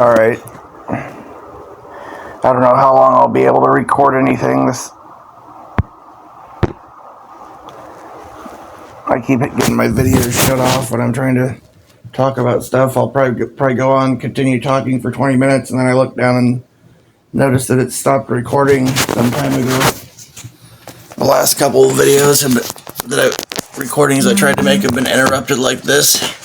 Alright. I don't know how long I'll be able to record anything. I keep getting my videos shut off when I'm trying to talk about stuff. I'll probably go on, continue talking for 20 minutes, and then I look down and notice that it stopped recording some time ago. The last couple of videos recordings I tried to make have been interrupted like this.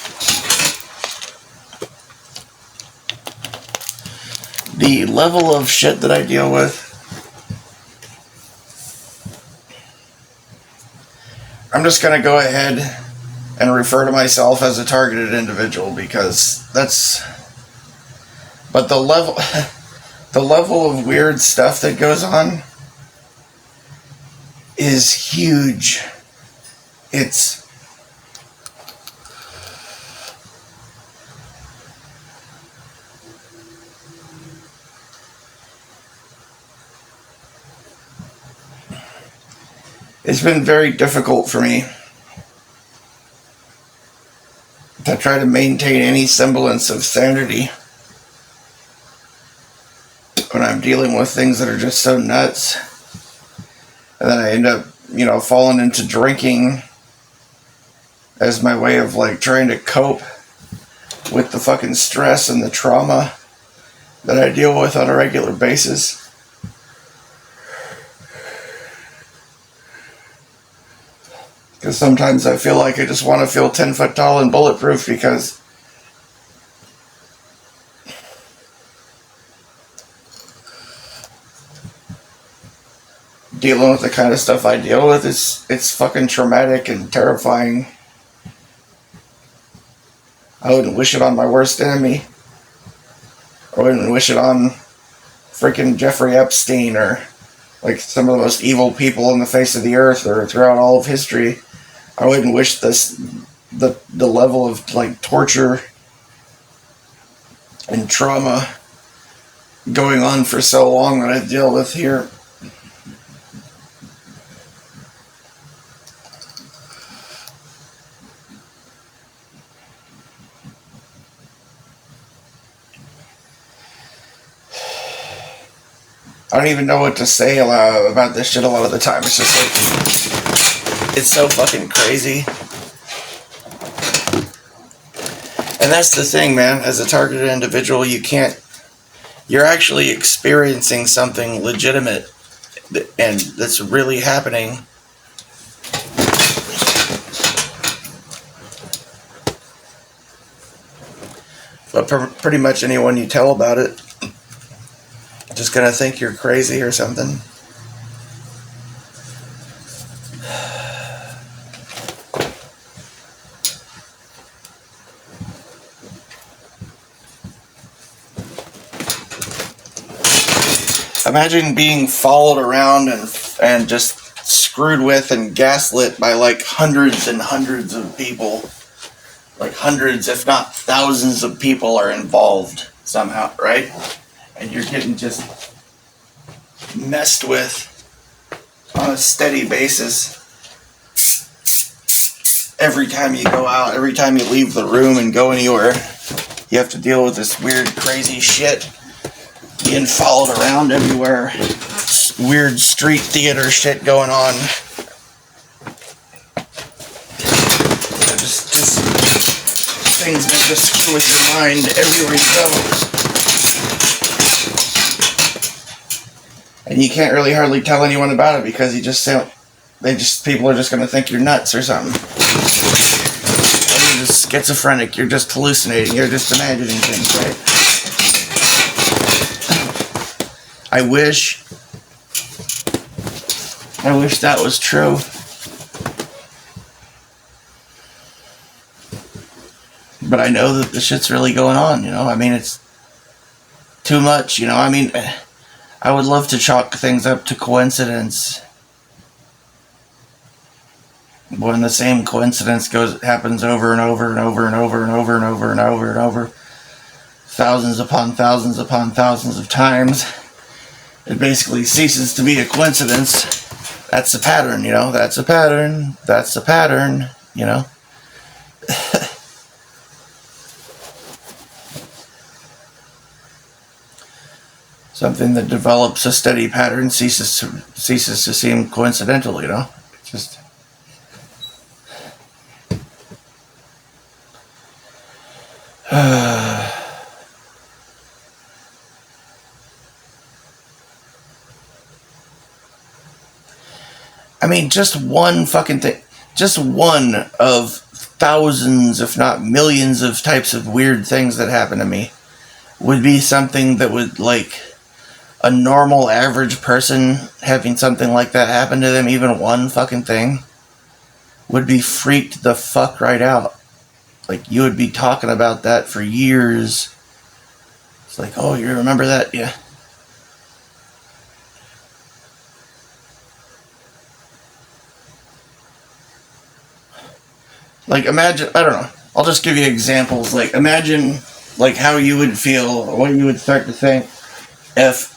The level of shit that I deal with, I'm just going to go ahead and refer to myself as a targeted individual because but the level of weird stuff that goes on is huge. It's been very difficult for me to try to maintain any semblance of sanity when I'm dealing with things that are just so nuts. And then I end up, falling into drinking as my way of trying to cope with the fucking stress and the trauma that I deal with on a regular basis. Because sometimes I feel like I just want to feel 10 foot tall and bulletproof because dealing with the kind of stuff I deal with, it's fucking traumatic and terrifying. I wouldn't wish it on my worst enemy. I wouldn't wish it on freaking Jeffrey Epstein or some of the most evil people on the face of the earth or throughout all of history. I wouldn't wish the level of torture and trauma going on for so long that I deal with here. I don't even know what to say about this shit a lot of the time. It's just it's so fucking crazy. And that's the thing, man. As a targeted individual, you're actually experiencing something legitimate and that's really happening. But pretty much anyone you tell about it just gonna think you're crazy or something. Imagine being followed around and just screwed with and gaslit by hundreds and hundreds of people. Hundreds, if not thousands of people are involved somehow, right? And you're getting just messed with on a steady basis. Every time you go out, every time you leave the room and go anywhere, you have to deal with this weird, crazy shit. Being followed around everywhere. Weird street theater shit going on. Just things that just screw with your mind everywhere you go. And you can't really hardly tell anyone about it because people are just going to think you're nuts or something. Or you're just schizophrenic, you're just hallucinating, you're just imagining things, right? I wish that was true. But I know that the shit's really going on, it's too much, I would love to chalk things up to coincidence. When the same coincidence happens over and over and over and over and over and over and over and over, thousands upon thousands upon thousands of times, it basically ceases to be a coincidence. That's a pattern, that's a pattern, that's a pattern, Something that develops a steady pattern ceases to seem coincidental, you know? It's just... I mean, just one fucking thing. Just one of thousands, if not millions, of types of weird things that happen to me would be something that would, like, a normal, average person having something like that happen to them, even one fucking thing, would be freaked the fuck right out. Like, you would be talking about that for years. It's like, oh, you remember that? Yeah. Like, imagine, I don't know, I'll just give you examples. Like, imagine, like, how you would feel, or what you would start to think if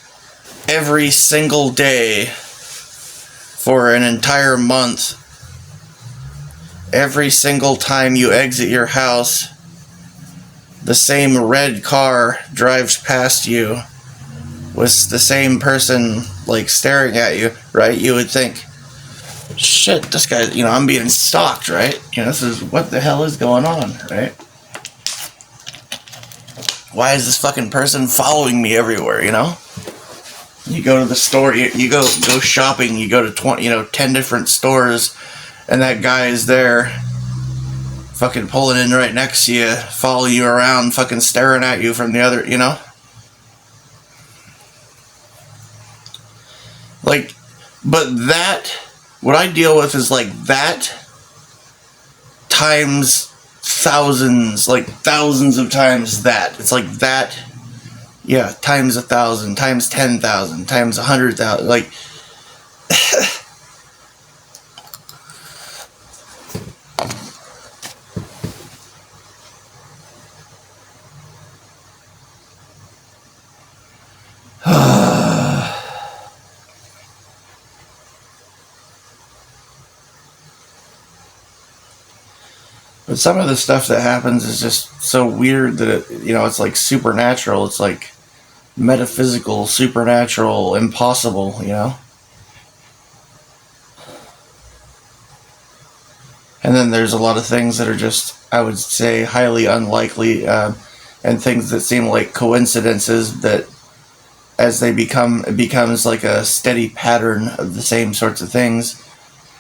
every single day for an entire month, every single time you exit your house, the same red car drives past you with the same person, like, staring at you, right? You would think, shit, this guy, you know, I'm being stalked, right? You know, this is, what the hell is going on, right? Why is this fucking person following me everywhere, you know? You go to the store, you go shopping, you go to 10 different stores, and that guy is there, fucking pulling in right next to you, following you around, fucking staring at you from the other, you know? Like, but that, what I deal with is like that times thousands, like thousands of times that. It's like that, yeah, times 1,000, times 10,000, times 100,000, like... But some of the stuff that happens is just so weird that it, you know, it's like supernatural. It's like metaphysical, supernatural, impossible, you know? And then there's a lot of things that are just, I would say, highly unlikely, and things that seem like coincidences that as they become, it becomes like a steady pattern of the same sorts of things,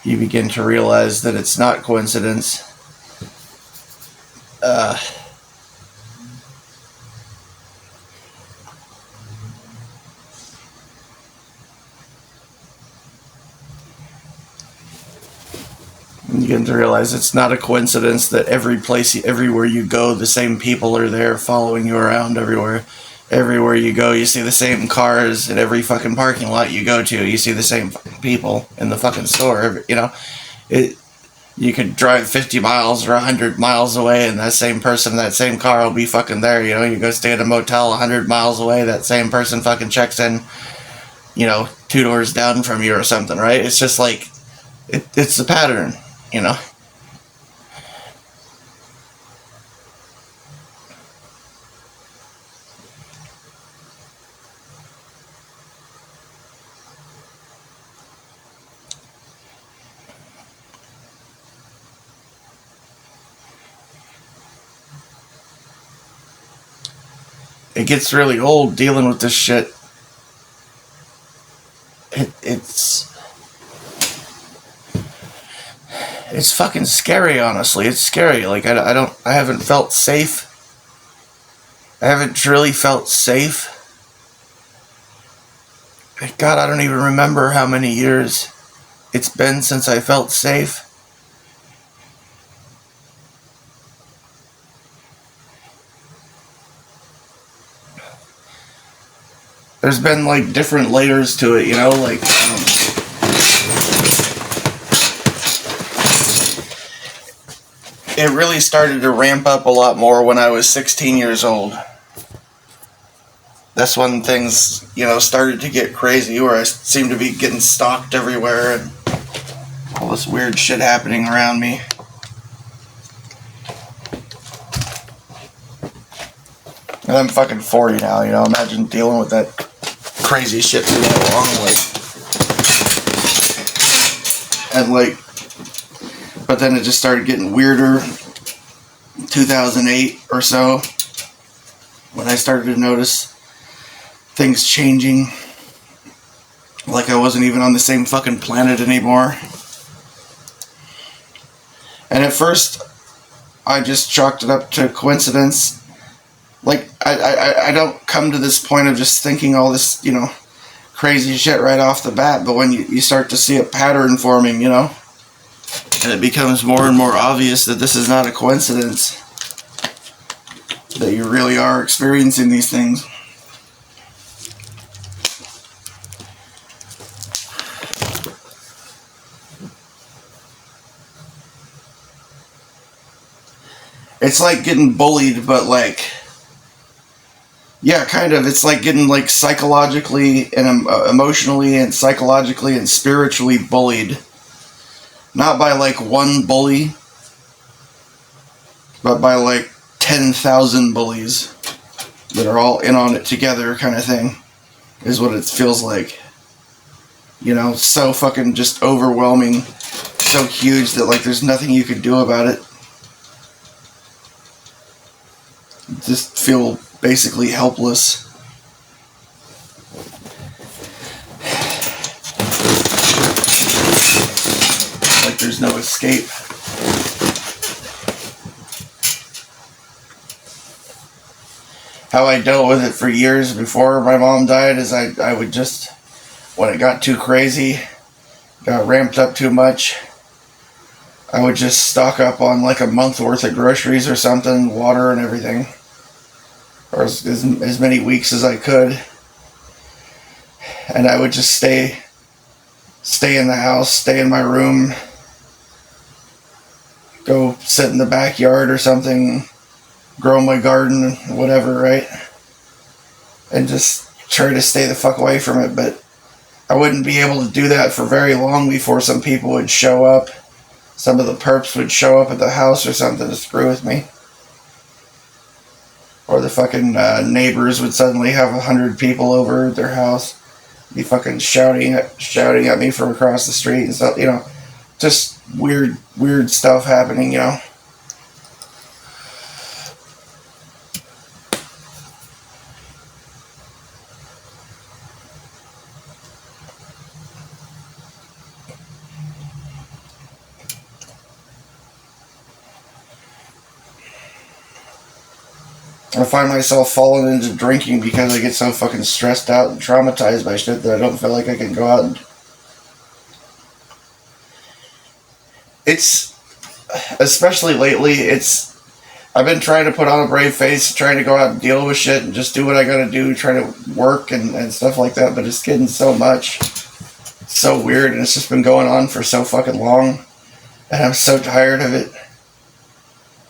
you begin to realize that it's not coincidence. You begin to realize it's not a coincidence that everywhere you go, the same people are there following you around everywhere. Everywhere you go, you see the same cars. In every fucking parking lot you go to, you see the same people in the fucking store. You know, you could drive 50 miles or 100 miles away, and that same person, that same car will be fucking there. You know, you go stay at a motel 100 miles away, that same person fucking checks in, you know, 2 doors down from you or something, right? It's just like, it's a pattern, you know? It gets really old dealing with this shit. It's fucking scary, honestly. It's scary. Like, I haven't felt safe. I haven't really felt safe. God, I don't even remember how many years it's been since I felt safe. There's been, like, different layers to it, you know? Like, it really started to ramp up a lot more when I was 16 years old. That's when things, you know, started to get crazy, where I seemed to be getting stalked everywhere and all this weird shit happening around me. And I'm fucking 40 now, you know, imagine dealing with that crazy shit for that long, but then it just started getting weirder. 2008 or so, when I started to notice things changing, like I wasn't even on the same fucking planet anymore. And at first, I just chalked it up to coincidence. Like, I don't come to this point of just thinking all this, crazy shit right off the bat, but when you start to see a pattern forming, and it becomes more and more obvious that this is not a coincidence, that you really are experiencing these things. It's like getting bullied, but yeah, kind of. It's like getting psychologically and emotionally and psychologically and spiritually bullied. Not by one bully, but by 10,000 bullies that are all in on it together, kind of thing, is what it feels like. So fucking just overwhelming, so huge that there's nothing you can do about it. Just feel basically helpless. There's no escape. How I dealt with it for years before my mom died is I would just, when it got too crazy, got ramped up too much, I would just stock up on a month worth of groceries or something, water and everything, or as many weeks as I could, and I would just stay in the house, stay in my room, go sit in the backyard or something, grow my garden, whatever, right? And just try to stay the fuck away from it. But I wouldn't be able to do that for very long before some people would show up. Some of the perps would show up at the house or something to screw with me. Or the fucking neighbors would suddenly have 100 people over at their house, be fucking shouting at me from across the street and stuff, just weird stuff happening, I find myself falling into drinking because I get so fucking stressed out and traumatized by shit that I don't feel like I can go out and... It's... Especially lately, I've been trying to put on a brave face, trying to go out and deal with shit and just do what I gotta do, try to work and stuff like that, but it's getting so much. It's so weird, and it's just been going on for so fucking long, and I'm so tired of it.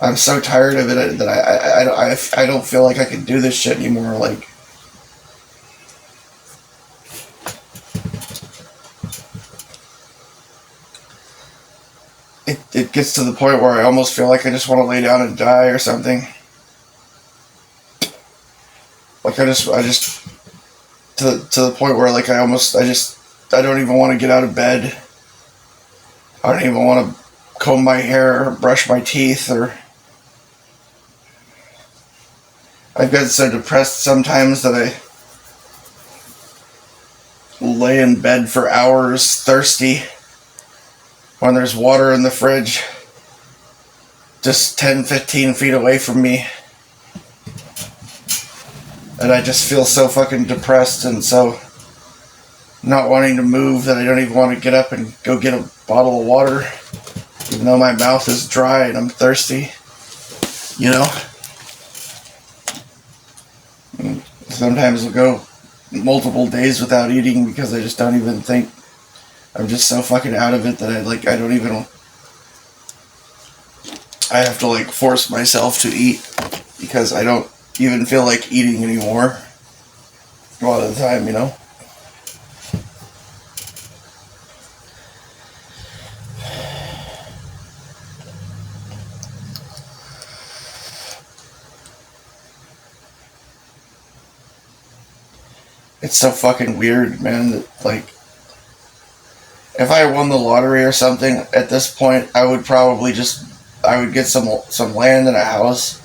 I'm so tired of it that I don't feel like I can do this shit anymore. It gets to the point where I almost feel like I just want to lay down and die or something. I just to the point where I don't even want to get out of bed. I don't even want to comb my hair or brush my teeth, or I've got so depressed sometimes that I lay in bed for hours thirsty when there's water in the fridge just 10-15 feet away from me, and I just feel so fucking depressed and so not wanting to move that I don't even want to get up and go get a bottle of water, even though my mouth is dry and I'm thirsty, Sometimes I'll go multiple days without eating because I just don't even think, I'm just so fucking out of it that I have to force myself to eat because I don't even feel like eating anymore a lot of the time, It's so fucking weird, man. That, like, if I won the lottery or something, at this point, I would probably just, I would get some land and a house,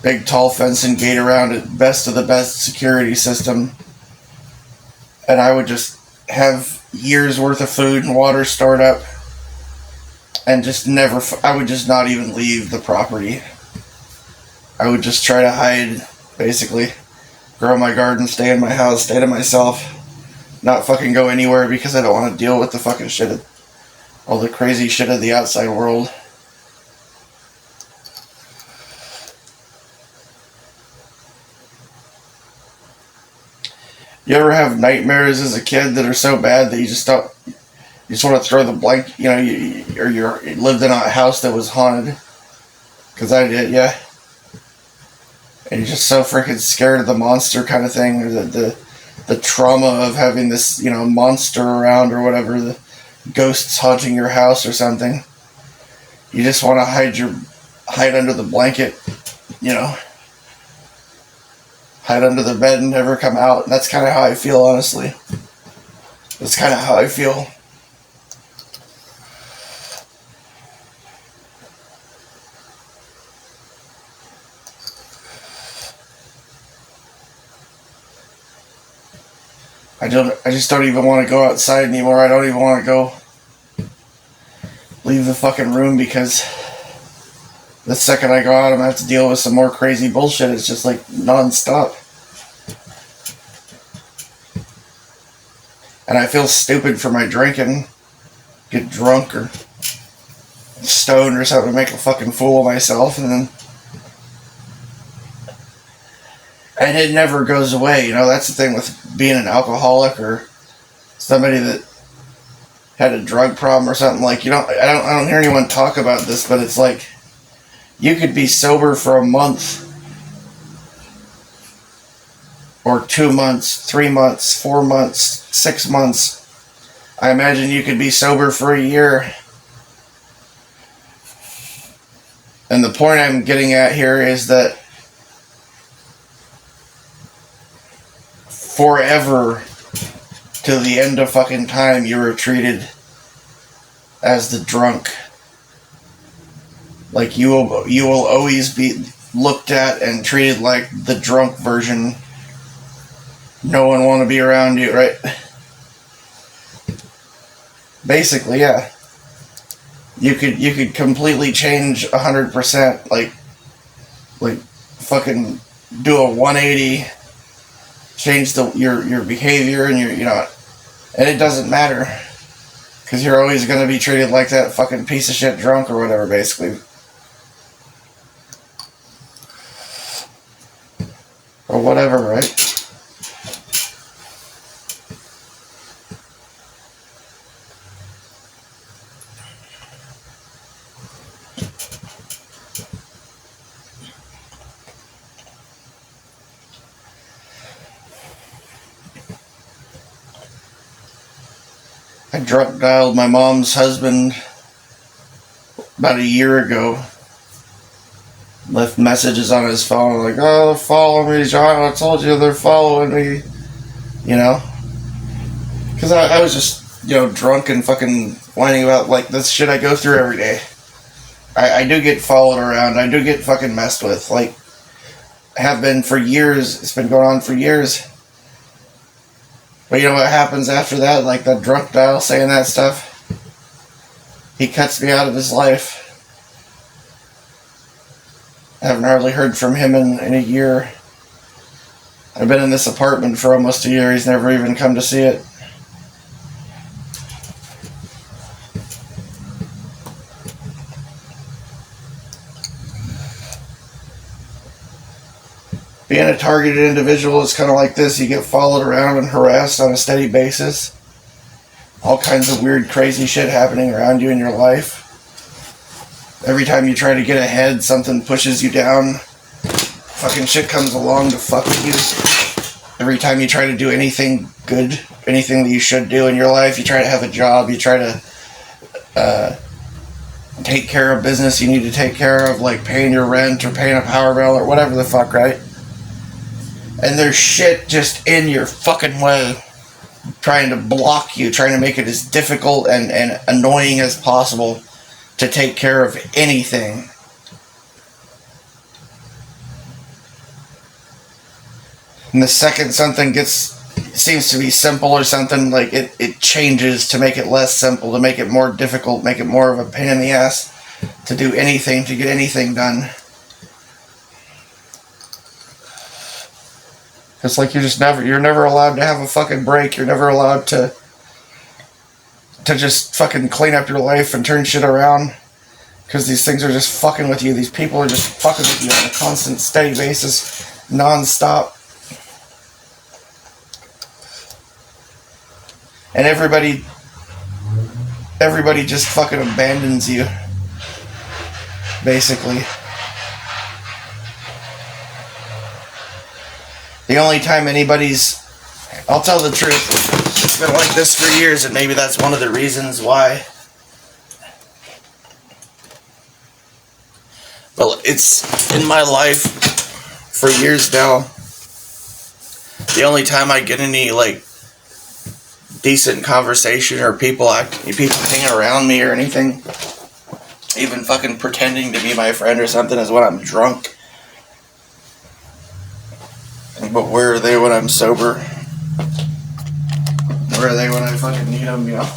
big tall fence and gate around it, best of the best security system, and I would just have years worth of food and water stored up, and just never, I would just not even leave the property. I would just try to hide, basically. Grow my garden, stay in my house, stay to myself. Not fucking go anywhere because I don't want to deal with the fucking shit, all the crazy shit of the outside world. You ever have nightmares as a kid that are so bad that you just don't, you just want to throw the blanket, you know, you lived in a house that was haunted? Because I did, yeah. And you're just so freaking scared of the monster kind of thing, or the trauma of having this, you know, monster around or whatever, the ghosts haunting your house or something. You just want to hide under the blanket, you know, hide under the bed and never come out. And that's kind of how I feel, honestly. That's kind of how I feel. I just don't even want to go outside anymore. I don't even want to go leave the fucking room, because the second I go out, I'm going to have to deal with some more crazy bullshit. It's just like non-stop. And I feel stupid for my drinking. Get drunk or stoned or something, make a fucking fool of myself, and it never goes away. You know, that's the thing with being an alcoholic or somebody that had a drug problem or something. Like, you know, I don't hear anyone talk about this, but it's like you could be sober for a month or 2 months, 3 months, 4 months, 6 months. I imagine you could be sober for a year. And the point I'm getting at here is that forever, till the end of fucking time, you were treated as the drunk. Like, you will always be looked at and treated like the drunk version. No one want to be around you, right? Basically, yeah. You could completely change 100%, like fucking do a 180, change your behavior and you know, and it doesn't matter, because you're always going to be treated like that fucking piece of shit drunk or whatever, basically. Or whatever, right? I drunk dialed my mom's husband about a year ago. Left messages on his phone like, "Oh, they're following me, John. I told you they're following me." You know? Because I was just, you know, drunk and fucking whining about, like, this shit I go through every day. I do get followed around. I do get fucking messed with. Like, I have been for years. It's been going on for years. But you know what happens after that? Like, that drunk dial saying that stuff? He cuts me out of his life. I haven't hardly heard from him in a year. I've been in this apartment for almost a year. He's never even come to see it. Being a targeted individual is kind of like this. You get followed around and harassed on a steady basis. All kinds of weird, crazy shit happening around you in your life. Every time you try to get ahead, something pushes you down. Fucking shit comes along to fuck with you. Every time you try to do anything good, anything that you should do in your life, you try to have a job, you try to take care of business you need to take care of, like paying your rent or paying a power bill or whatever the fuck, right? And there's shit just in your fucking way, trying to block you, trying to make it as difficult and annoying as possible to take care of anything. And the second something seems to be simple or something, like it changes to make it less simple, to make it more difficult, make it more of a pain in the ass to do anything, to get anything done. It's like you're never allowed to have a fucking break. You're never allowed to just fucking clean up your life and turn shit around. Because these things are just fucking with you. These people are just fucking with you on a constant, steady basis, non-stop. And everybody just fucking abandons you. Basically. The only time I'll tell the truth, it's been like this for years, and maybe that's one of the reasons why. Well, it's in my life for years now. The only time I get any, like, decent conversation or people hanging around me or anything, even fucking pretending to be my friend or something, is when I'm drunk. But where are they when I'm sober? Where are they when I fucking need them, you know?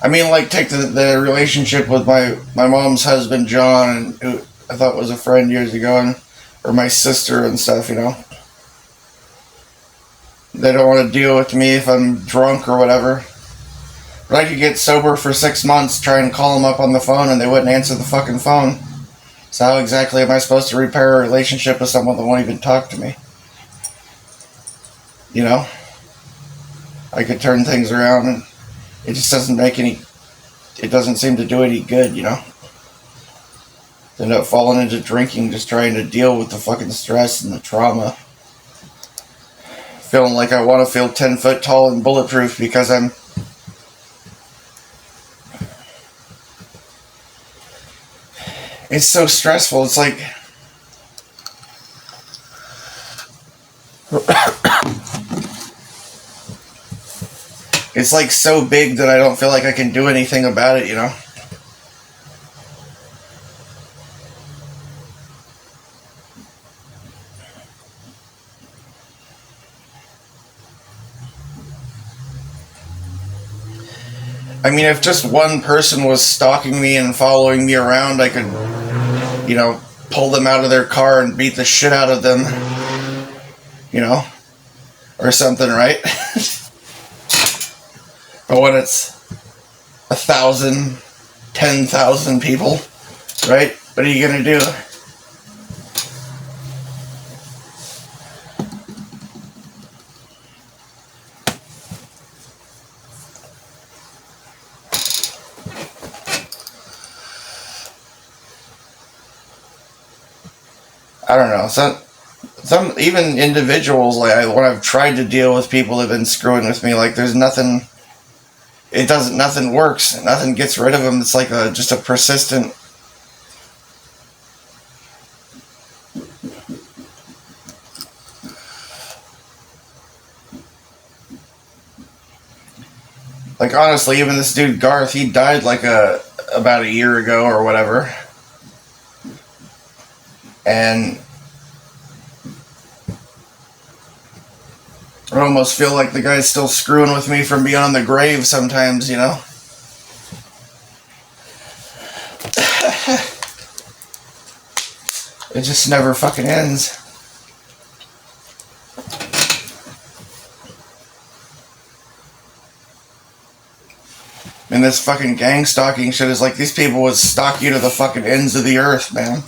I mean, like, take the relationship with my mom's husband, John, who I thought was a friend years ago, or my sister and stuff, you know. They don't want to deal with me if I'm drunk or whatever. But I could get sober for 6 months, try and call them up on the phone, and they wouldn't answer the fucking phone. So how exactly am I supposed to repair a relationship with someone that won't even talk to me? You know? I could turn things around, and it just it doesn't seem to do any good, you know? I end up falling into drinking, just trying to deal with the fucking stress and the trauma. Feeling like I want to feel 10 foot tall and bulletproof because it's so stressful. It's like it's like so big that I don't feel like I can do anything about it, you know? I mean, if just one person was stalking me and following me around, I could, you know, pull them out of their car and beat the shit out of them, you know, or something, right? But when it's 1,000, 10,000 people, right? What are you gonna do? I don't know. Some even individuals, like when I've tried to deal with people that have been screwing with me, like there's nothing. Nothing works. Nothing gets rid of them. It's like just a persistent. Like honestly, even this dude Garth, he died like about a year ago or whatever. And I almost feel like the guy's still screwing with me from beyond the grave sometimes, you know? It just never fucking ends. And this fucking gang stalking shit is like, these people would stalk you to the fucking ends of the earth, man.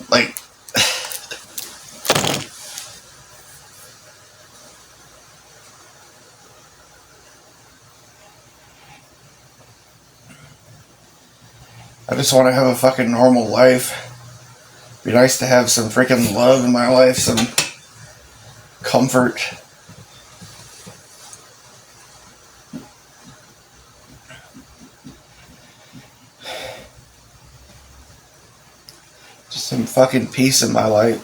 Like, I just want to have a fucking normal life. Be nice to have some freaking love in my life, some comfort. Just some fucking peace in my life.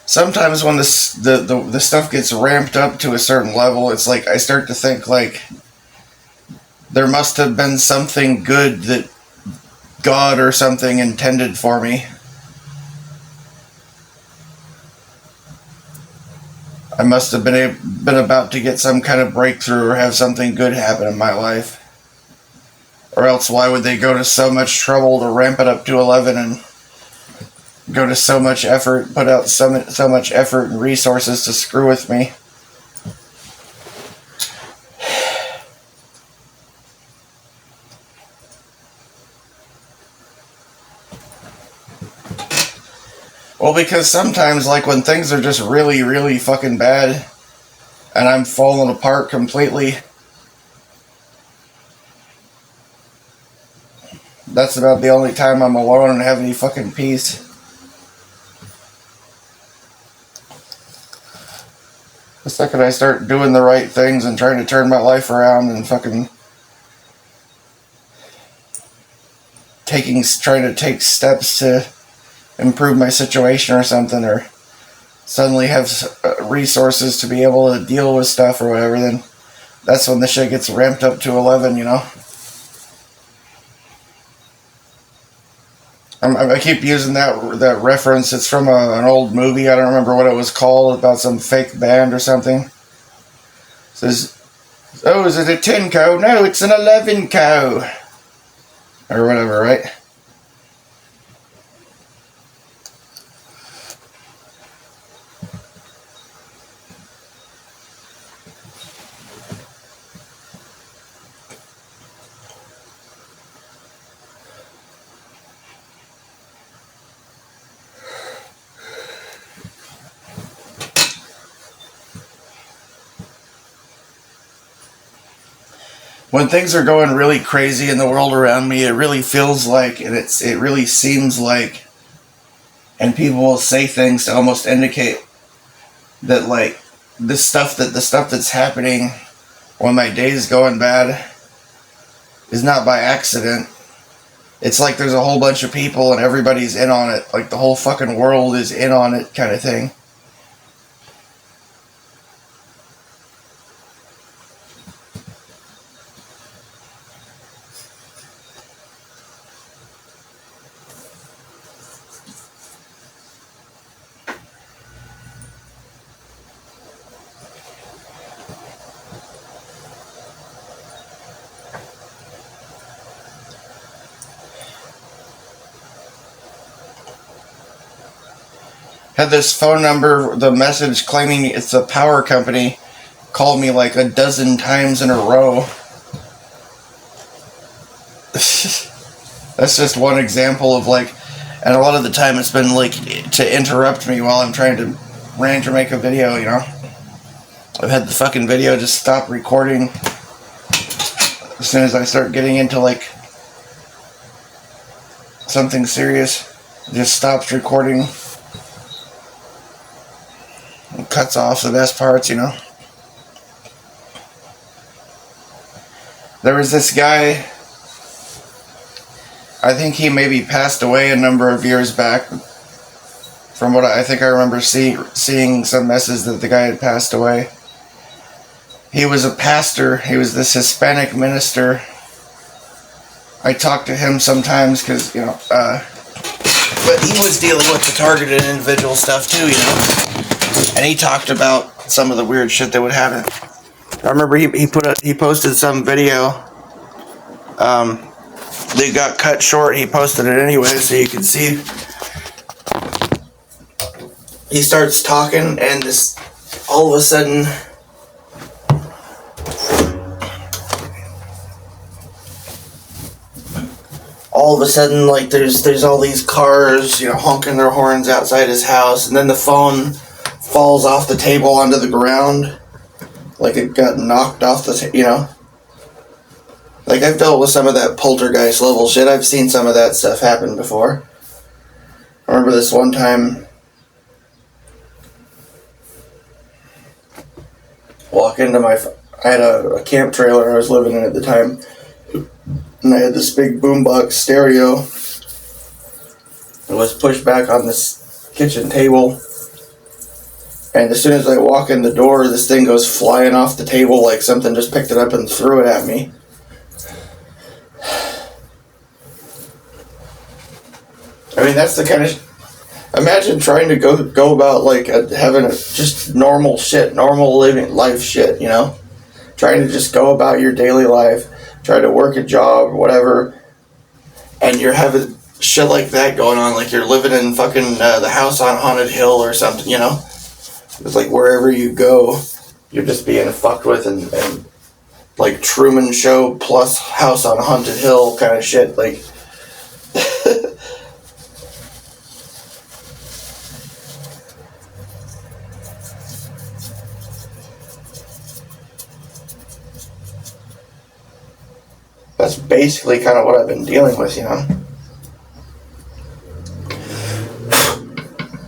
Sometimes when the stuff gets ramped up to a certain level, it's like I start to think like there must have been something good that God or something intended for me. I must have been about to get some kind of breakthrough or have something good happen in my life. Or else why would they go to so much trouble to ramp it up to 11 and go to so much effort, put out so much effort and resources to screw with me? Well, because sometimes, like, when things are just really, really fucking bad and I'm falling apart completely, that's about the only time I'm alone and have any fucking peace. The second I start doing the right things and trying to turn my life around and fucking trying to take steps to improve my situation or something, or suddenly have resources to be able to deal with stuff or whatever, then that's when the shit gets ramped up to 11, you know? I keep using that reference. It's from an old movie. I don't remember what it was called, about some fake band or something. It says, oh, is it a 10 co? No, it's an 11 co. Or whatever, right? When things are going really crazy in the world around me, it really feels like, and it really seems like, and people will say things to almost indicate that, like, the stuff that's happening when my day's going bad is not by accident. It's like there's a whole bunch of people and everybody's in on it. Like the whole fucking world is in on it, kind of thing. Had this phone number, the message claiming it's a power company, called me like a dozen times in a row. That's just one example of, like, and a lot of the time it's been like to interrupt me while I'm trying to rant or make a video, you know. I've had the fucking video just stop recording as soon as I start getting into like something serious. It just stops recording. It cuts off the best parts, you know. There was this guy, I think he maybe passed away a number of years back. From what I think I remember seeing some message that the guy had passed away. He was a pastor. He was this Hispanic minister. I talk to him sometimes because, you know, but he was dealing with the targeted individual stuff too, you know. And he talked about some of the weird shit that would happen. I remember he posted some video They got cut short. He posted it anyway, so you can see. He starts talking, and this all of a sudden, like there's all these cars, honking their horns outside his house, and then the phone falls off the table onto the ground, like it got knocked off the. Like, I've dealt with some of that poltergeist level shit. I've seen some of that stuff happen before. I remember this one time, I had a camp trailer I was living in at the time, and I had this big boombox stereo. It was pushed back on this kitchen table, and as soon as I walk in the door, this thing goes flying off the table like something just picked it up and threw it at me. I mean, that's the kind of... Imagine trying to go about, like, having just normal living life shit, Trying to just go about your daily life, try to work a job or whatever, and you're having shit like that going on, like you're living in fucking the house on Haunted Hill or something, It's like wherever you go, you're just being fucked with and like Truman Show plus House on Haunted Hill kind of shit, like... That's basically kind of what I've been dealing with,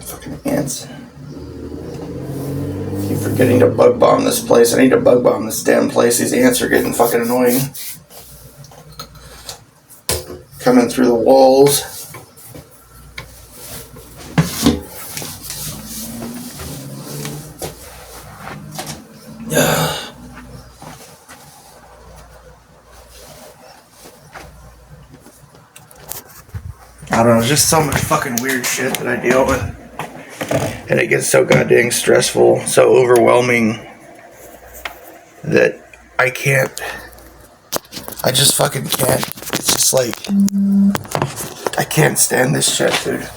Fucking ants. Keep forgetting to bug bomb this place. I need to bug bomb this damn place. These ants are getting fucking annoying. Coming through the walls. Yeah. I don't know, there's just so much fucking weird shit that I deal with. And it gets so goddamn stressful, so overwhelming, that I just fucking can't. It's just like, I can't stand this shit, dude.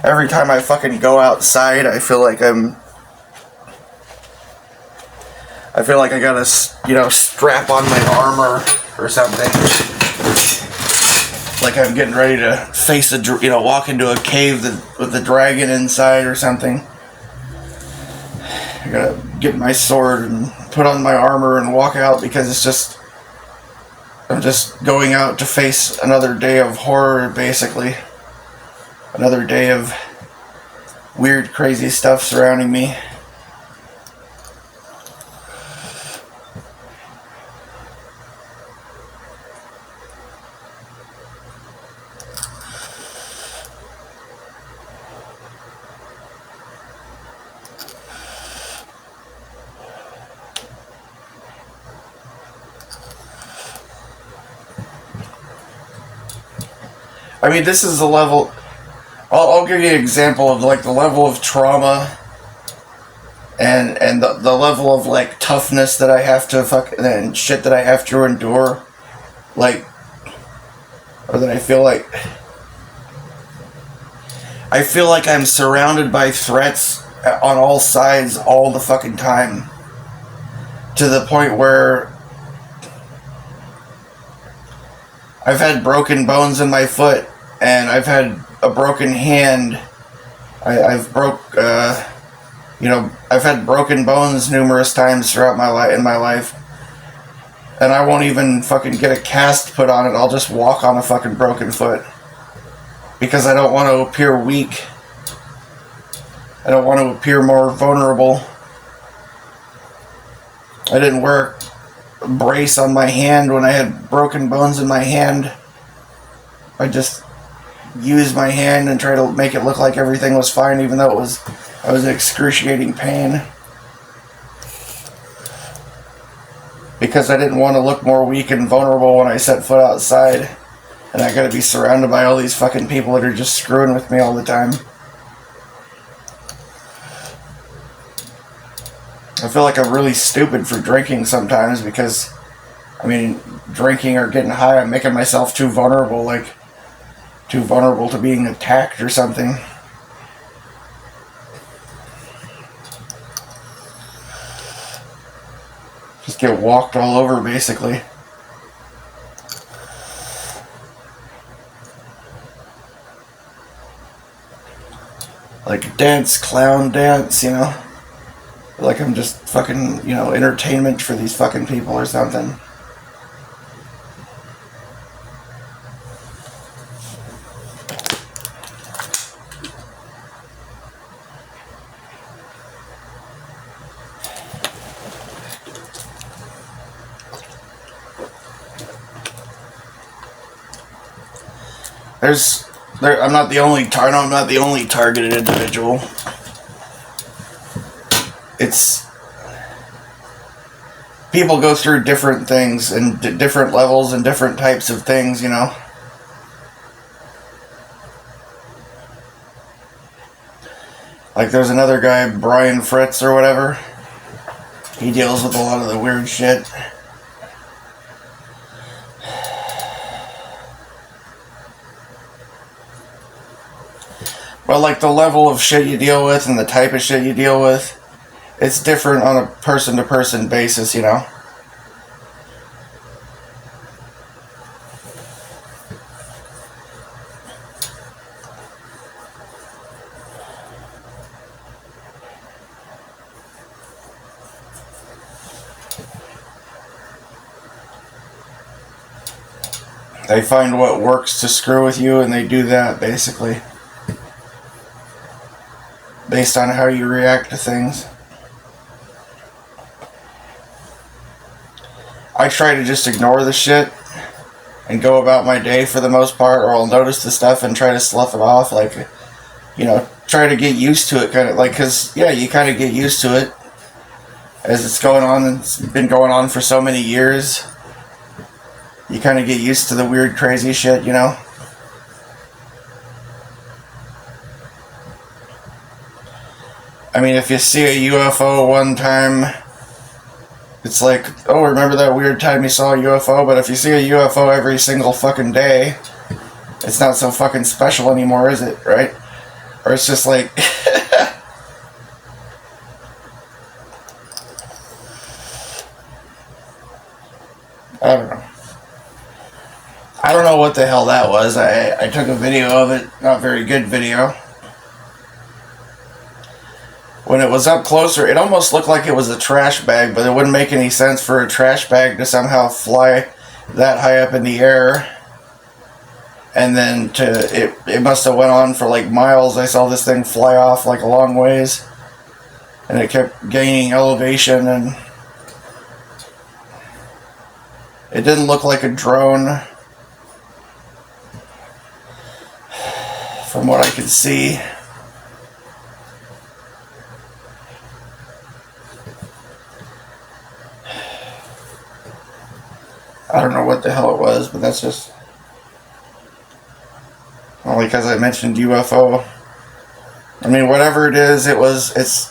Every time I fucking go outside, I feel like I gotta, strap on my armor or something. Like I'm getting ready to face walk into a cave with a dragon inside or something. I gotta get my sword and put on my armor and walk out because I'm just going out to face another day of horror, basically. Another day of weird, crazy stuff surrounding me. I mean, this is the level... I'll give you an example of, like, the level of trauma and the level of, like, toughness that I have to and shit that I have to endure. Like, or that I feel like I'm surrounded by threats on all sides all the fucking time. To the point where I've had broken bones in my foot, and I've had a broken hand. I've had broken bones numerous times throughout my life, and I won't even fucking get a cast put on it. I'll just walk on a fucking broken foot because I don't want to appear weak. I don't want to appear more vulnerable. I didn't wear a brace on my hand when I had broken bones in my hand. I just used my hand and tried to make it look like everything was fine, even though I was in excruciating pain. Because I didn't want to look more weak and vulnerable when I set foot outside. And I gotta be surrounded by all these fucking people that are just screwing with me all the time. I feel like I'm really stupid for drinking sometimes because I mean, drinking or getting high, I'm making myself too vulnerable, like, too vulnerable to being attacked or something. Just get walked all over, basically. Like dance, clown dance, you know? Like I'm just fucking, you know, entertainment for these fucking people or something. I'm not the only targeted individual. It's people go through different things and different levels and different types of things, you know. Like there's another guy, Brian Fritz or whatever. He deals with a lot of the weird shit. But like the level of shit you deal with and the type of shit you deal with, it's different on a person-to-person basis, you know? They find what works to screw with you and they do that, basically. Based on how you react to things. I try to just ignore the shit and go about my day for the most part, or I'll notice the stuff and try to slough it off, like, you know, try to get used to it, kind of, like, because, yeah, you kind of get used to it as it's going on, and it's been going on for so many years. You kind of get used to the weird, crazy shit, you know? I mean, if you see a UFO one time, it's like, oh, remember that weird time you saw a UFO? But if you see a UFO every single fucking day, it's not so fucking special anymore, is it? Right? Or it's just like... I don't know. I don't know what the hell that was. I took a video of it. Not very good video. When it was up closer, it almost looked like it was a trash bag, but it wouldn't make any sense for a trash bag to somehow fly that high up in the air. And then it must have went on for like miles. I saw this thing fly off like a long ways. And it kept gaining elevation, and it didn't look like a drone from what I could see. I don't know what the hell it was, but that's just... Only because I mentioned UFO. I mean, whatever it is,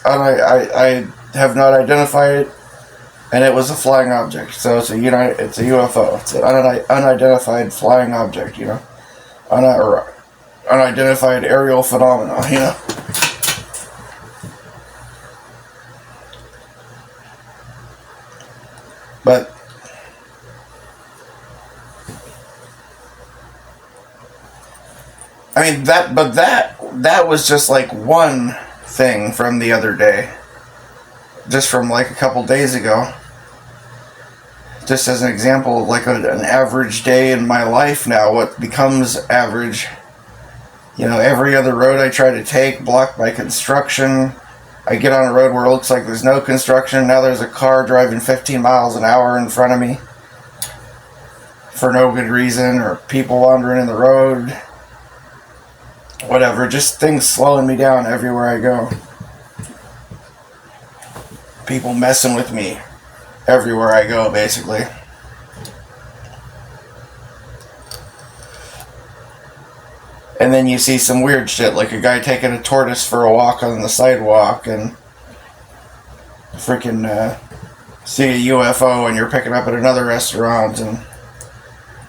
I have not identified it, and it was a flying object. So it's a UFO. It's an unidentified flying object, you know? Unidentified aerial phenomena, you know? But... I mean, that was just like one thing from the other day. Just from like a couple days ago. Just as an example of like an average day in my life now, what becomes average. You know, every other road I try to take, blocked by construction. I get on a road where it looks like there's no construction. Now there's a car driving 15 miles an hour in front of me. For no good reason, or people wandering in the road. Whatever, just things slowing me down everywhere I go. People messing with me everywhere I go, basically. And then you see some weird shit, like a guy taking a tortoise for a walk on the sidewalk, and freaking see a UFO and you're picking up at another restaurant and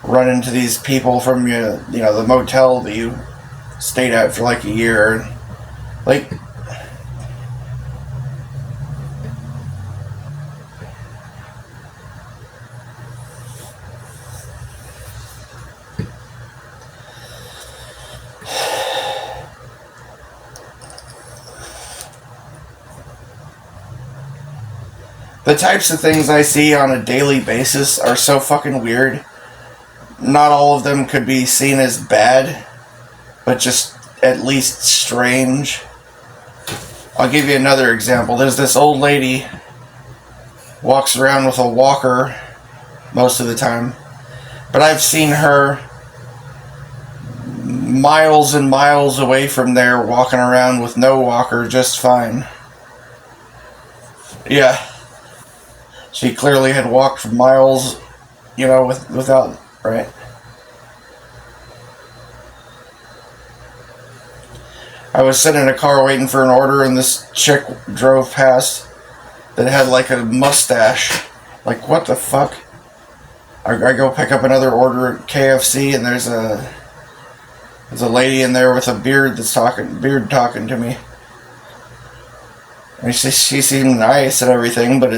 run into these people from the motel that you stayed at for like a year. Like, the types of things I see on a daily basis are so fucking weird. Not all of them could be seen as bad, but just at least strange. I'll give you another example. There's this old lady, walks around with a walker most of the time, but I've seen her miles and miles away from there walking around with no walker just fine. Yeah. She clearly had walked for miles, without, right? I was sitting in a car waiting for an order, and this chick drove past that had like a mustache. Like, what the fuck? I go pick up another order at KFC, and there's a lady in there with a beard talking to me. And she seemed nice and everything, but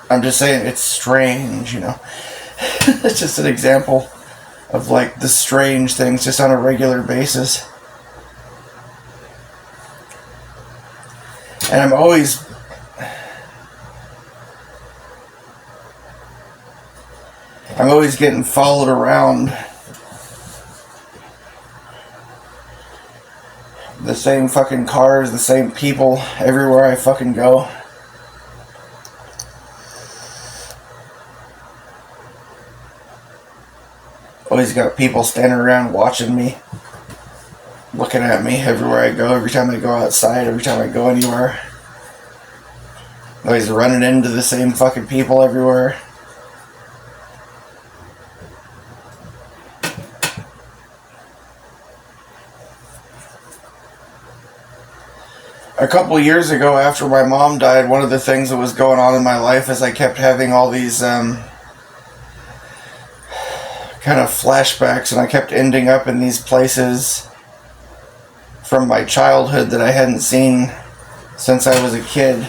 I'm just saying, it's strange, It's just an example of like the strange things just on a regular basis. And I'm always getting followed around. The same fucking cars, the same people, everywhere I fucking go. Always got people standing around watching me, looking at me everywhere I go, every time I go outside, every time I go anywhere. Always running into the same fucking people everywhere. A couple years ago, after my mom died, one of the things that was going on in my life is I kept having all these kind of flashbacks, and I kept ending up in these places from my childhood that I hadn't seen since I was a kid.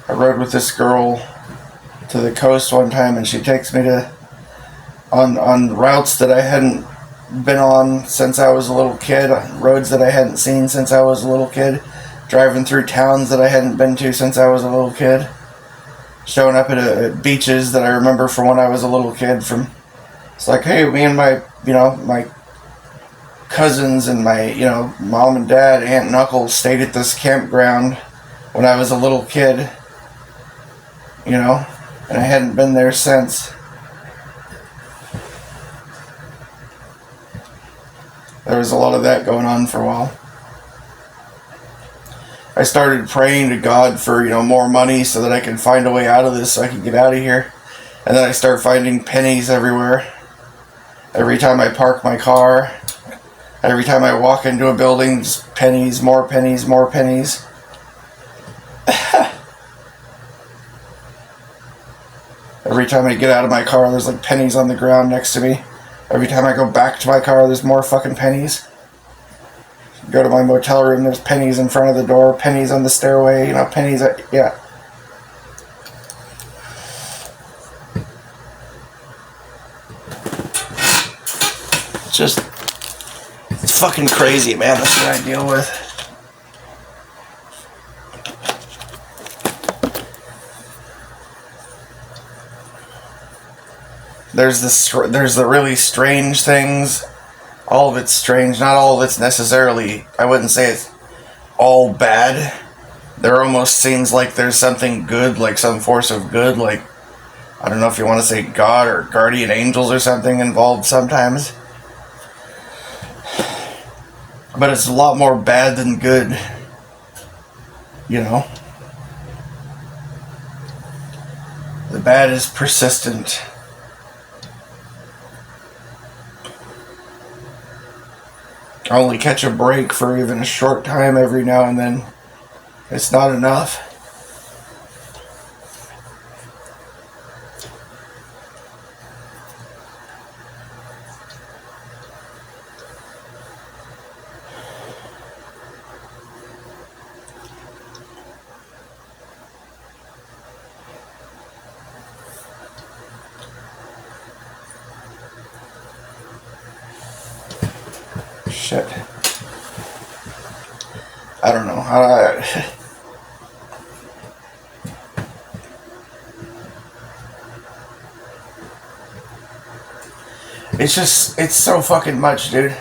I rode with this girl to the coast one time, and she takes me on routes that I hadn't been on since I was a little kid, roads that I hadn't seen since I was a little kid, driving through towns that I hadn't been to since I was a little kid, showing up at beaches that I remember from when I was a little kid. It's like, hey, me and my cousins and my, mom and dad, aunt and uncle stayed at this campground when I was a little kid, and I hadn't been there since. There was a lot of that going on for a while. I started praying to God for, more money so that I could find a way out of this, so I could get out of here. And then I started finding pennies everywhere. Every time I park my car, every time I walk into a building, just pennies, more pennies, more pennies. Every time I get out of my car, there's like pennies on the ground next to me. Every time I go back to my car, there's more fucking pennies. Go to my motel room, there's pennies in front of the door, pennies on the stairway, pennies, yeah. It's fucking crazy, man. That's what I deal with. There's the really strange things. All of it's strange. Not all of it's necessarily, I wouldn't say it's all bad. There almost seems like there's something good, like some force of good, like, I don't know if you want to say God or guardian angels or something involved sometimes. But it's a lot more bad than good. The bad is persistent. only catch a break for even a short time every now and then. It's not enough. Shit. I don't know. It's so fucking much, dude.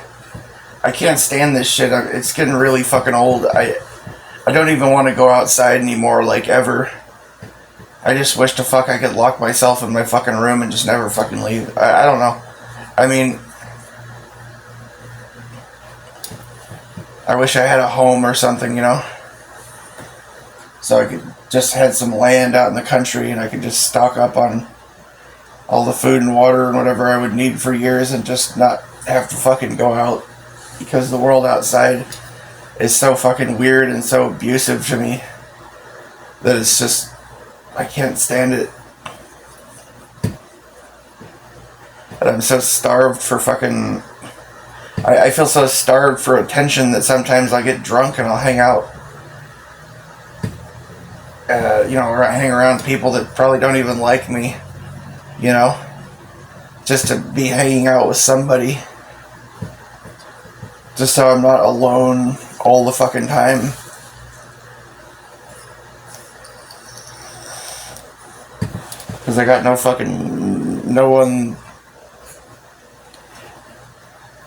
I can't stand this shit. It's getting really fucking old. I don't even want to go outside anymore, like, ever. I just wish to fuck I could lock myself in my fucking room and just never fucking leave. I don't know. I mean, I wish I had a home or something, you know? So I could just had some land out in the country and I could just stock up on all the food and water and whatever I would need for years and just not have to fucking go out. Because the world outside is so fucking weird and so abusive to me that it's just, I can't stand it. And I'm so starved for fucking, I feel so starved for attention that sometimes I get drunk and I'll hang out, or I hang around people that probably don't even like me, you know, just to be hanging out with somebody. Just so I'm not alone all the fucking time. Because I got no one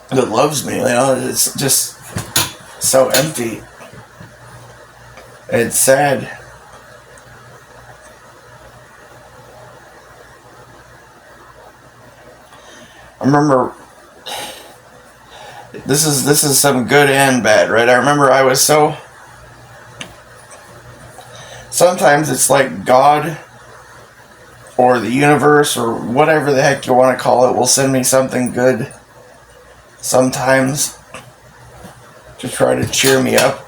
that loves me, you know. It's just so empty. It's sad. I remember, this is some good and bad, right? I remember I was so, sometimes it's like God or the universe or whatever the heck you want to call it will send me something good sometimes to try to cheer me up.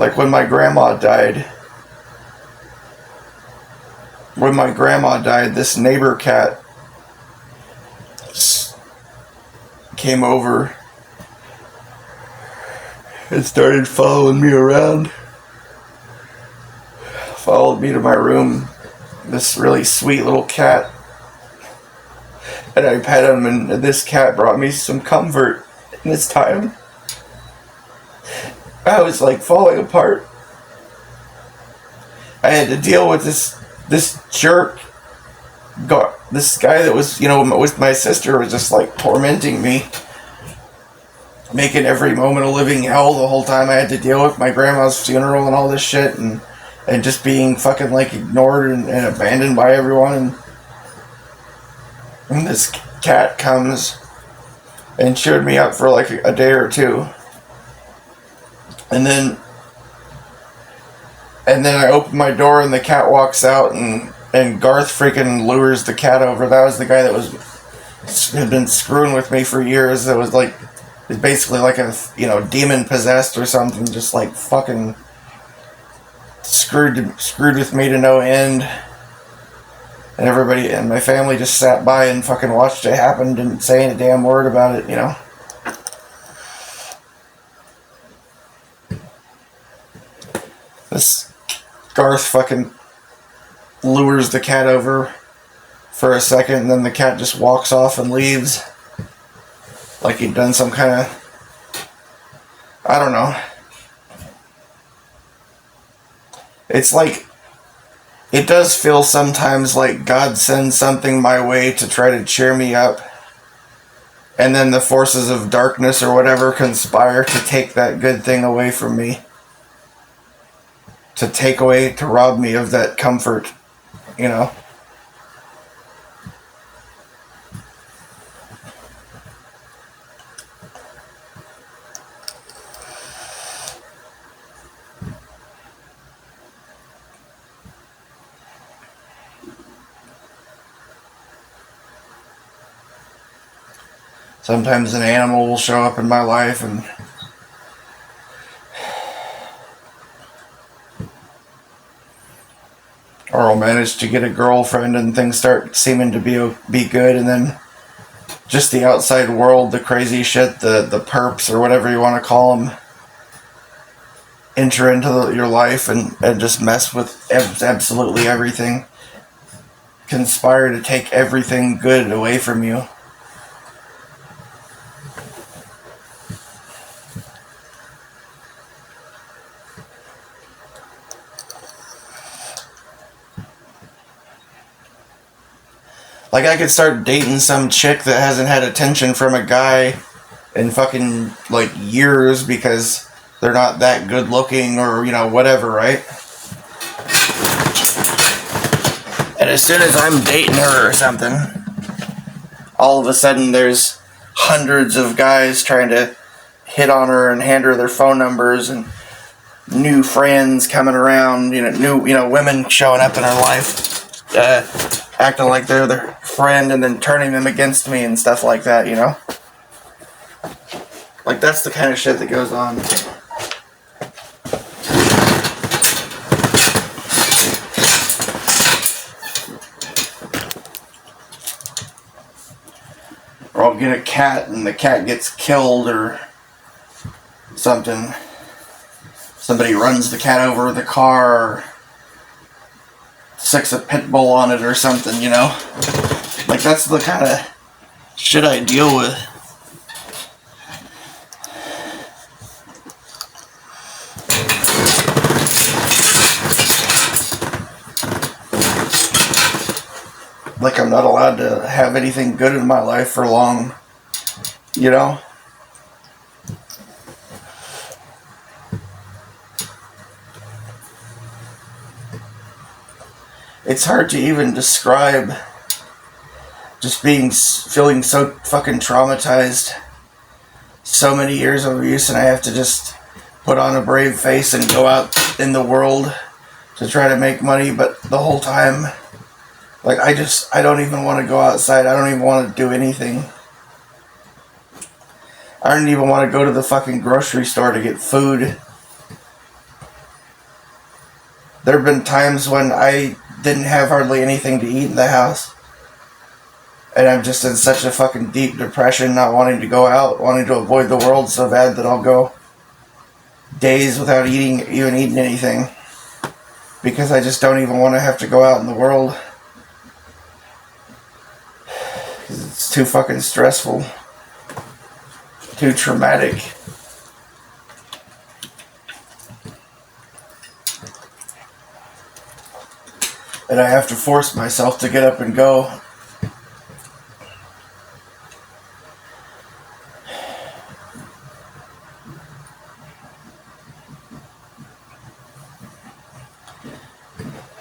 Like when my grandma died. When my grandma died, this neighbor cat came over and started following me around. Followed me to my room. This really sweet little cat. And I pet him, and this cat brought me some comfort in this time. I was like falling apart. I had to deal with this jerk. This guy that was, with my sister was just like tormenting me. Making every moment a living hell the whole time I had to deal with my grandma's funeral and all this shit, and just being fucking like ignored and abandoned by everyone. And this cat comes and cheered me up for like a day or two. And then I open my door and the cat walks out, and Garth freaking lures the cat over. That was the guy that had been screwing with me for years. That was basically like a, demon possessed or something, just like fucking screwed with me to no end. And everybody and my family just sat by and fucking watched it happen, didn't say a damn word about it, This Garth fucking lures the cat over for a second, and then the cat just walks off and leaves. Like he'd done some kind of, I don't know. It's like, it does feel sometimes like God sends something my way to try to cheer me up. And then the forces of darkness or whatever conspire to take that good thing away from me. To rob me of that comfort, Sometimes an animal will show up in my life, and or I'll manage to get a girlfriend and things start seeming to be good, and then just the outside world, the crazy shit, the perps or whatever you want to call them, enter into your life and just mess with absolutely everything. Conspire to take everything good away from you. Like, I could start dating some chick that hasn't had attention from a guy in fucking, like, years because they're not that good looking or, whatever, right? And as soon as I'm dating her or something, all of a sudden there's hundreds of guys trying to hit on her and hand her their phone numbers, and new friends coming around, new women showing up in her life, acting like they're their friend and then turning them against me and stuff like that, Like, that's the kind of shit that goes on. Or I'll get a cat and the cat gets killed or something. Somebody runs the cat over with a car, or sticks a pit bull on it or something, Like, that's the kind of shit I deal with. Like, I'm not allowed to have anything good in my life for long, It's hard to even describe just feeling so fucking traumatized. So many years of abuse, and I have to just put on a brave face and go out in the world to try to make money, but the whole time, like, I don't even want to go outside. I don't even want to do anything. I don't even want to go to the fucking grocery store to get food. There have been times when I didn't have hardly anything to eat in the house, and I'm just in such a fucking deep depression, not wanting to go out, wanting to avoid the world so bad that I'll go days without even eating anything, because I just don't even want to have to go out in the world. It's too fucking stressful, too traumatic. And I have to force myself to get up and go.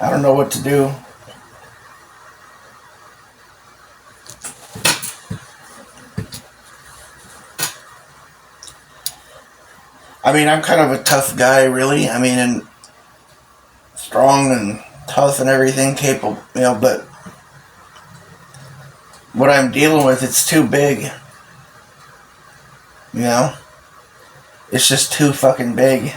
I don't know what to do. I mean, I'm kind of a tough guy, really. I mean, and strong and tough and everything, capable, but what I'm dealing with, it's too big. It's just too fucking big.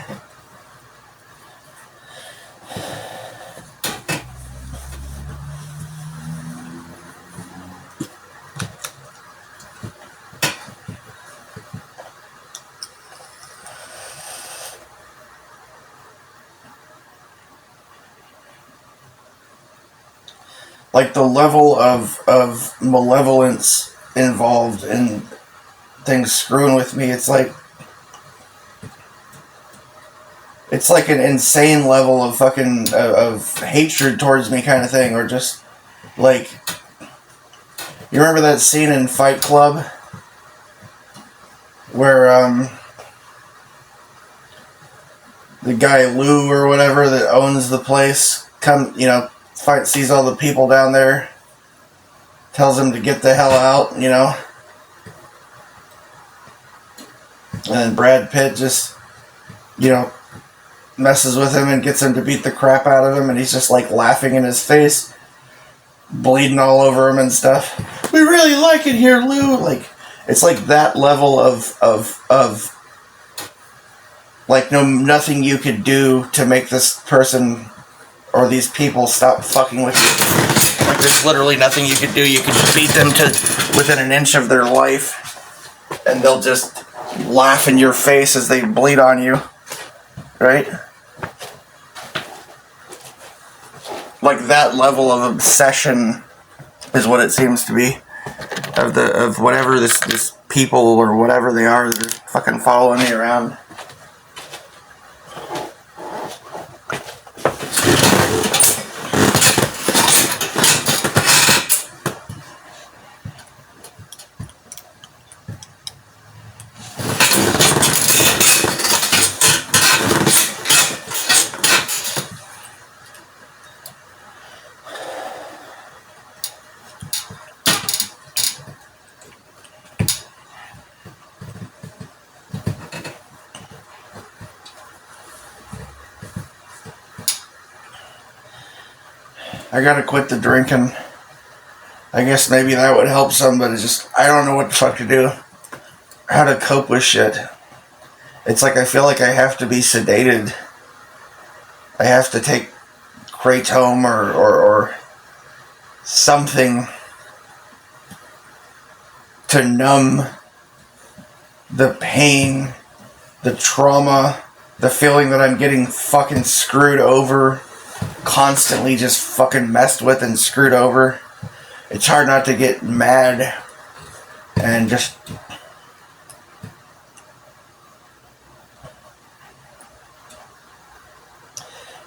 Like, the level of malevolence involved in things screwing with me, it's like an insane level of fucking of hatred towards me, kind of thing. Or just like, you remember that scene in Fight Club where the guy Lou or whatever that owns the place sees all the people down there, tells him to get the hell out, and then Brad Pitt just, messes with him and gets him to beat the crap out of him, and he's just like laughing in his face, bleeding all over him and stuff. We really like it here, Lou. Like, It's like that level of like nothing you could do to make this person or these people stop fucking with you. Like there's literally nothing you could do. You could beat them to within an inch of their life, and they'll just laugh in your face as they bleed on you, right? Like that level of obsession is what it seems to be of whatever this people or whatever they are that are fucking following me around. I gotta quit the drinking. I guess maybe that would help some, but it's just, I don't know what the fuck to do. How to cope with shit. It's like I feel like I have to be sedated. I have to take kratom or something to numb the pain, the trauma, the feeling that I'm getting fucking screwed over, constantly just fucking messed with and screwed over. It's hard not to get mad and just...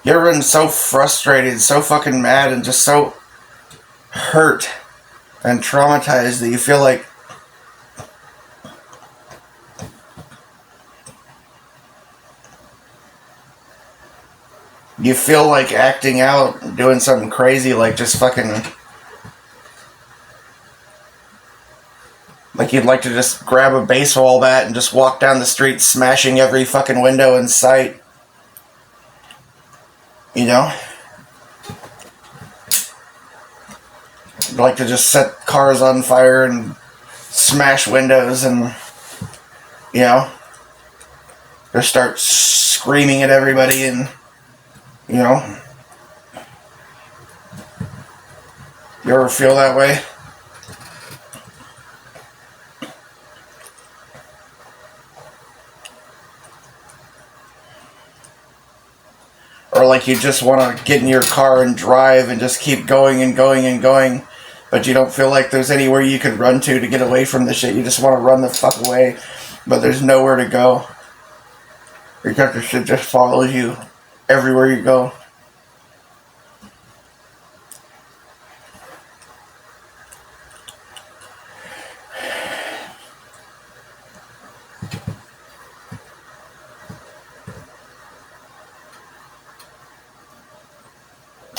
You ever been so frustrated, so fucking mad, and just so hurt and traumatized that you feel like acting out, doing something crazy, like just fucking... Like you'd like to just grab a baseball bat and just walk down the street smashing every fucking window in sight. You know? I'd like to just set cars on fire and smash windows and, you know, just start screaming at everybody and, you know. You ever feel that way? Or like you just want to get in your car and drive and just keep going and going and going, but you don't feel like there's anywhere you could run to get away from the shit. You just want to run the fuck away, but there's nowhere to go. Because the shit just follows you everywhere you go.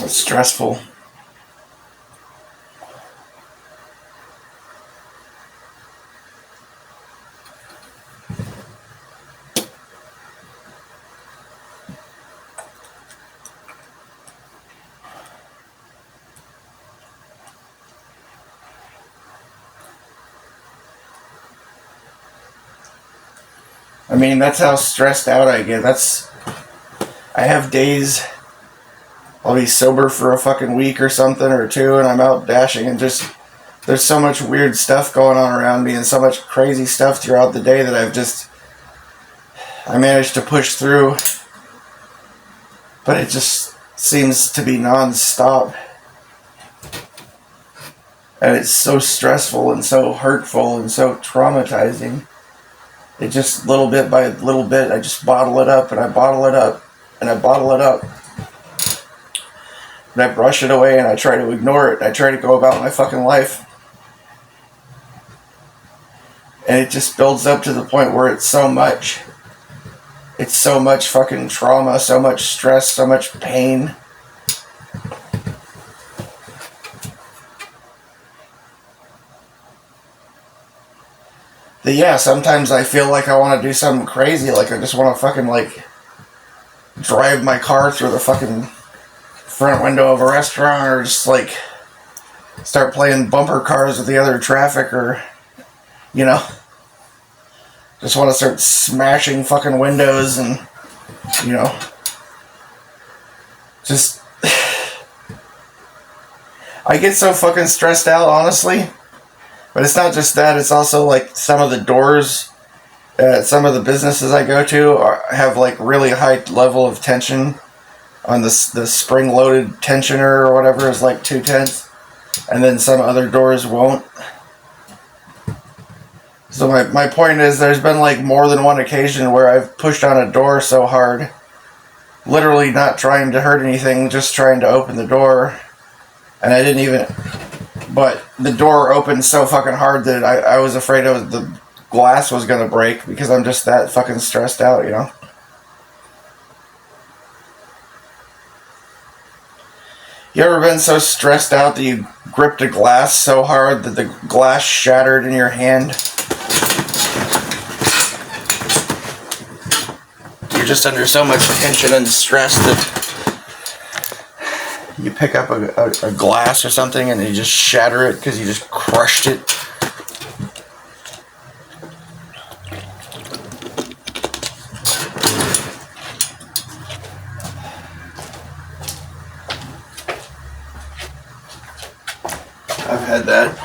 It's stressful. I mean, that's how stressed out I get. I have days I'll be sober for a fucking week or something or two, and I'm out dashing, and just there's so much weird stuff going on around me and so much crazy stuff throughout the day that I managed to push through, but it just seems to be non-stop. And it's so stressful and so hurtful and so traumatizing. It just little bit by little bit, I just bottle it up and I bottle it up and I bottle it up. And I brush it away and I try to ignore it. I try to go about my fucking life. And it just builds up to the point where it's so much. It's so much fucking trauma, so much stress, so much pain. That yeah, sometimes I feel like I want to do something crazy. Like I just want to fucking like drive my car through the fucking front window of a restaurant, or just like start playing bumper cars with the other traffic, or You know? Just want to start smashing fucking windows and, you know, just. I get so fucking stressed out, honestly. But it's not just that, it's also like some of the doors at some of the businesses I go to have like really high level of tension on the spring-loaded tensioner or whatever is like 2/10, and then some other doors won't. So my point is, there's been like more than one occasion where I've pushed on a door so hard, literally not trying to hurt anything, just trying to open the door, and I didn't even. But the door opened so fucking hard that I was afraid the glass was gonna break because I'm just that fucking stressed out, you know. You ever been so stressed out that you gripped a glass so hard that the glass shattered in your hand? You're just under so much tension and stress that you pick up a glass or something and you just shatter it because you just crushed it. I've had that.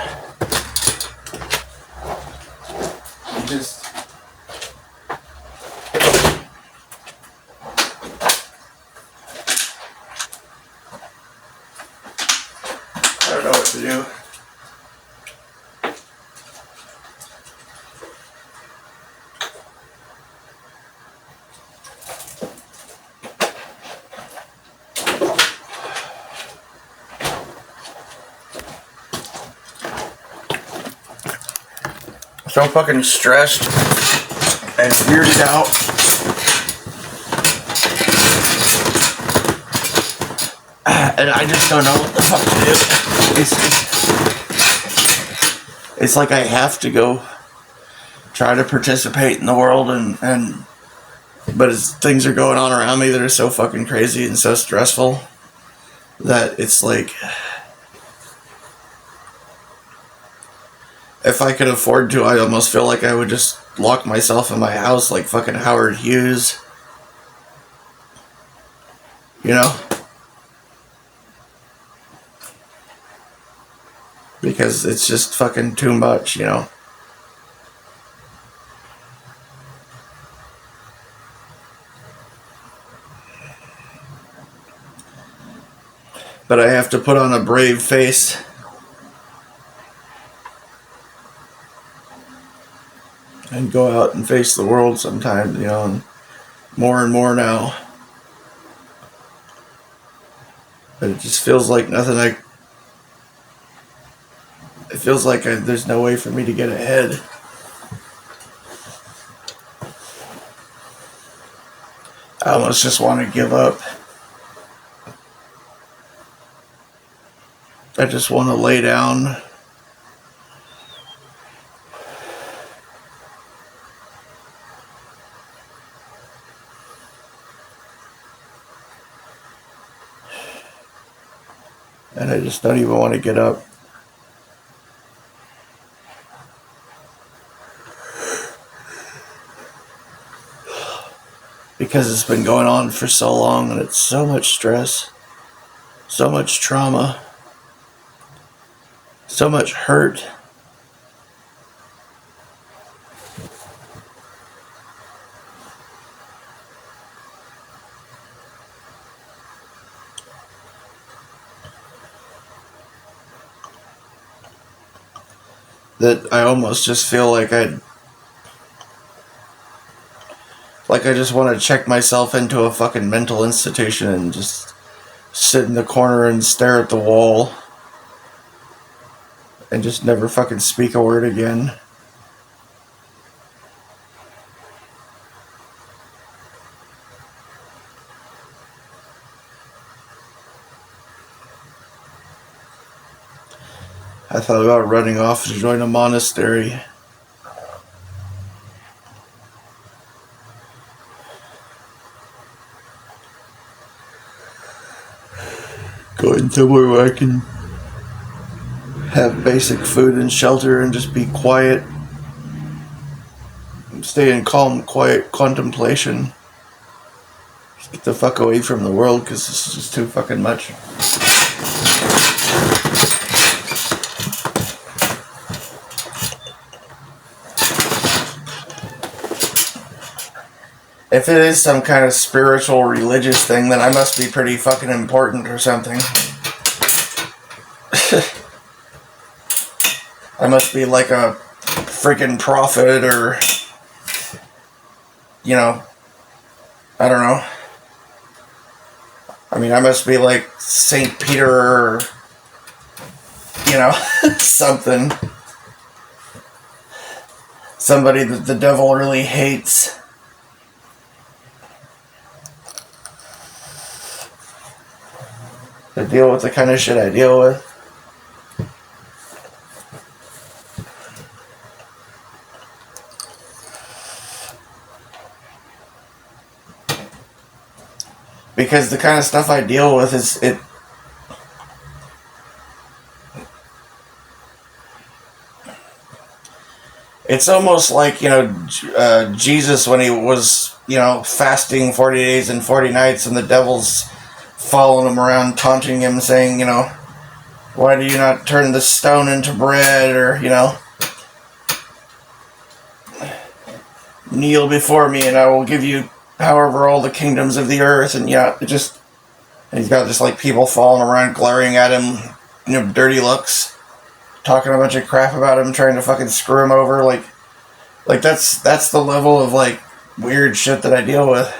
I don't know what to do. So fucking stressed and weirded out. And I just don't know what the fuck to do. It's like I have to go try to participate in the world, but as things are going on around me that are so fucking crazy and so stressful that it's like, if I could afford to, I almost feel like I would just lock myself in my house like fucking Howard Hughes. You know? Because it's just fucking too much, you know? But I have to put on a brave face. And go out and face the world sometimes, you know, and more now. But it just feels like nothing it feels like there's no way for me to get ahead. I almost just want to give up. I just want to lay down. And I just don't even want to get up. Because it's been going on for so long and it's so much stress, so much trauma, so much hurt. That I almost just feel like I just want to check myself into a fucking mental institution and just sit in the corner and stare at the wall and just never fucking speak a word again. I thought about running off to join a monastery. Going somewhere where I can have basic food and shelter and just be quiet stay in calm, quiet contemplation. Just get the fuck away from the world because this is just too fucking much. If it is some kind of spiritual, religious thing, then I must be pretty fucking important or something. I must be like a freaking prophet or, you know, I don't know. I mean, I must be like St. Peter or, you know, something. Somebody that the devil really hates. To deal with the kind of shit I deal with. Because the kind of stuff I deal with is it. It's almost like, you know, Jesus when he was, you know, fasting 40 days and 40 nights and the devil's following him around, taunting him, saying, you know, why do you not turn this stone into bread, or, you know, kneel before me and I will give you power over all the kingdoms of the earth. And yeah, it just, and he's got just like people falling around, glaring at him, you know, dirty looks, talking a bunch of crap about him, trying to fucking screw him over. Like that's the level of like weird shit that I deal with.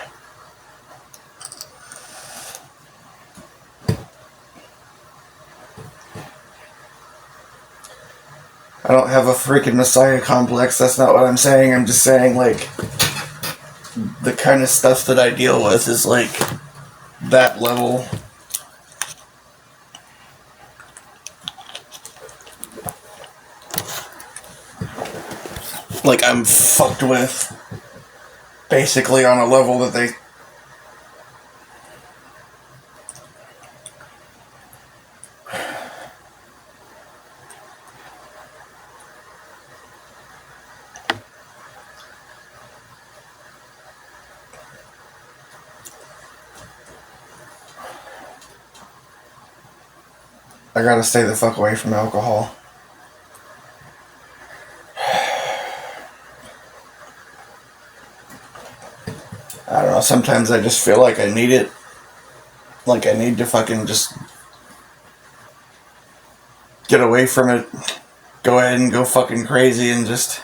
I don't have a freaking messiah complex. That's not what I'm saying. I'm just saying, like, the kind of stuff that I deal with is like that level. Like, I'm fucked with basically on a level that they. I gotta stay the fuck away from alcohol. I don't know, sometimes I just feel like I need it. Like I need to fucking just get away from it. Go ahead and go fucking crazy and just...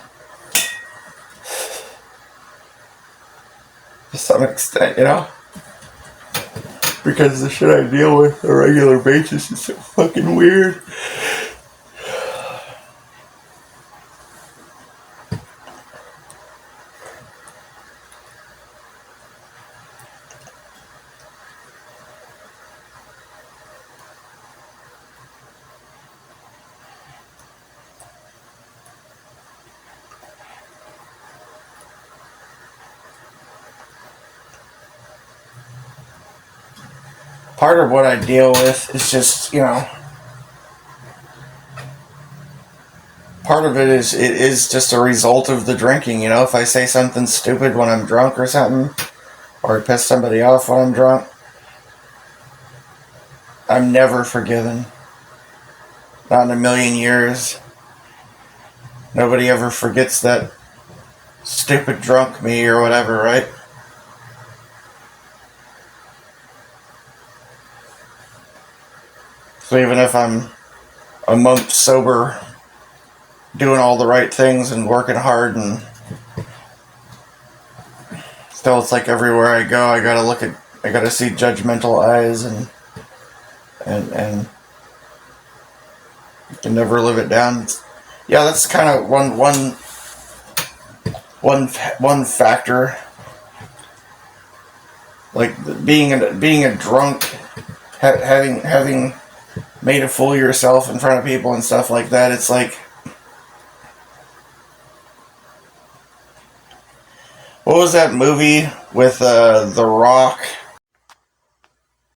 to some extent, you know? Because the shit I deal with on a regular basis is so fucking weird. Part of what I deal with is just, you know, part of it is just a result of the drinking, you know. If I say something stupid when I'm drunk or something, or I piss somebody off when I'm drunk, I'm never forgiven. Not in a million years. Nobody ever forgets that stupid drunk me or whatever, right? So even if I'm a month sober, doing all the right things and working hard, and still it's like everywhere I go I gotta see judgmental eyes, and you can never live it down. Yeah, that's kind of one factor. Like being a drunk, having made a fool of yourself in front of people and stuff like that. It's like, what was that movie with The Rock